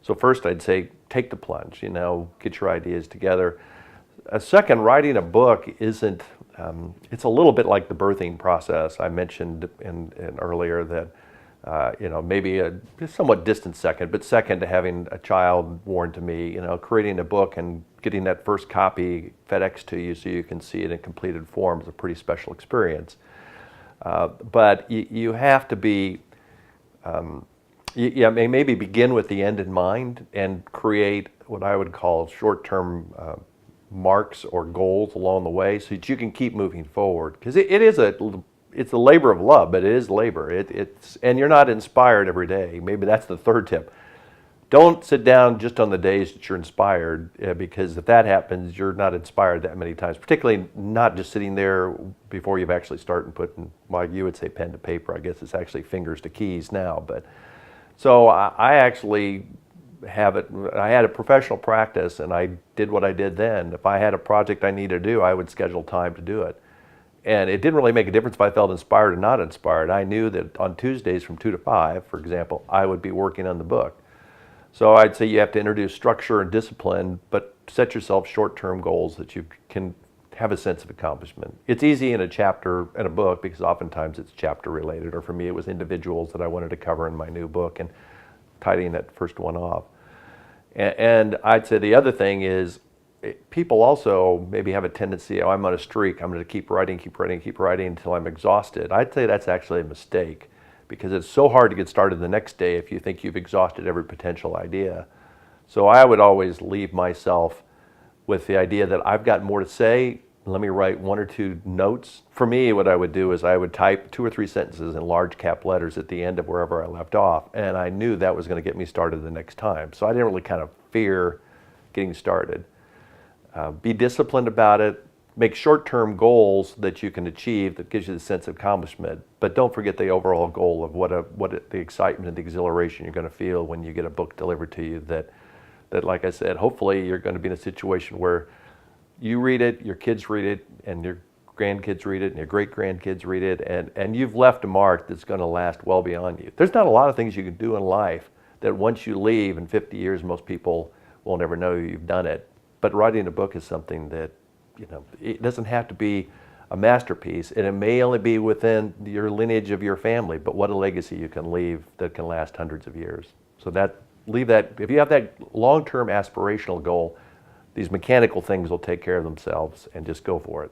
So first I'd say take the plunge, get your ideas together. Second, writing a book isn't, it's a little bit like the birthing process. I mentioned in earlier that, maybe a somewhat distant second, but second to having a child born to me, creating a book and getting that first copy FedEx to you so you can see it in completed form is a pretty special experience. But you have to be, maybe begin with the end in mind and create what I would call short-term marks or goals along the way so that you can keep moving forward. Because it's a labor of love, but it is labor. And you're not inspired every day. Maybe that's the third tip. Don't sit down just on the days that you're inspired, because if that happens, you're not inspired that many times, particularly not just sitting there before you've actually started putting, well, you would say pen to paper. I guess it's actually fingers to keys now. But so I actually I had a professional practice and I did what I did then. If I had a project I needed to do, I would schedule time to do it. And it didn't really make a difference if I felt inspired or not inspired. I knew that on Tuesdays from 2 to 5, for example, I would be working on the book. So I'd say you have to introduce structure and discipline, but set yourself short-term goals that you can have a sense of accomplishment. It's easy in a chapter in a book because oftentimes it's chapter related, or for me it was individuals that I wanted to cover in my new book and tidying that first one off. And I'd say the other thing is people also maybe have a tendency, I'm on a streak, I'm going to keep writing until I'm exhausted. I'd say that's actually a mistake because it's so hard to get started the next day if you think you've exhausted every potential idea. So I would always leave myself with the idea that I've got more to say. Let me write 1 or 2 notes. For me, what I would do is I would type 2 or 3 sentences in large cap letters at the end of wherever I left off, and I knew that was going to get me started the next time. So I didn't really kind of fear getting started. Be disciplined about it. Make short-term goals that you can achieve that gives you the sense of accomplishment, but don't forget the overall goal of the excitement and the exhilaration you're going to feel when you get a book delivered to you that, like I said, hopefully you're going to be in a situation where you read it, your kids read it, and your grandkids read it, and your great-grandkids read it, and you've left a mark that's going to last well beyond you. There's not a lot of things you can do in life that once you leave in 50 years, most people will never know you've done it. But writing a book is something that, it doesn't have to be a masterpiece, and it may only be within your lineage of your family, but what a legacy you can leave that can last hundreds of years. So if you have that long-term aspirational goal, these mechanical things will take care of themselves, and just go for it.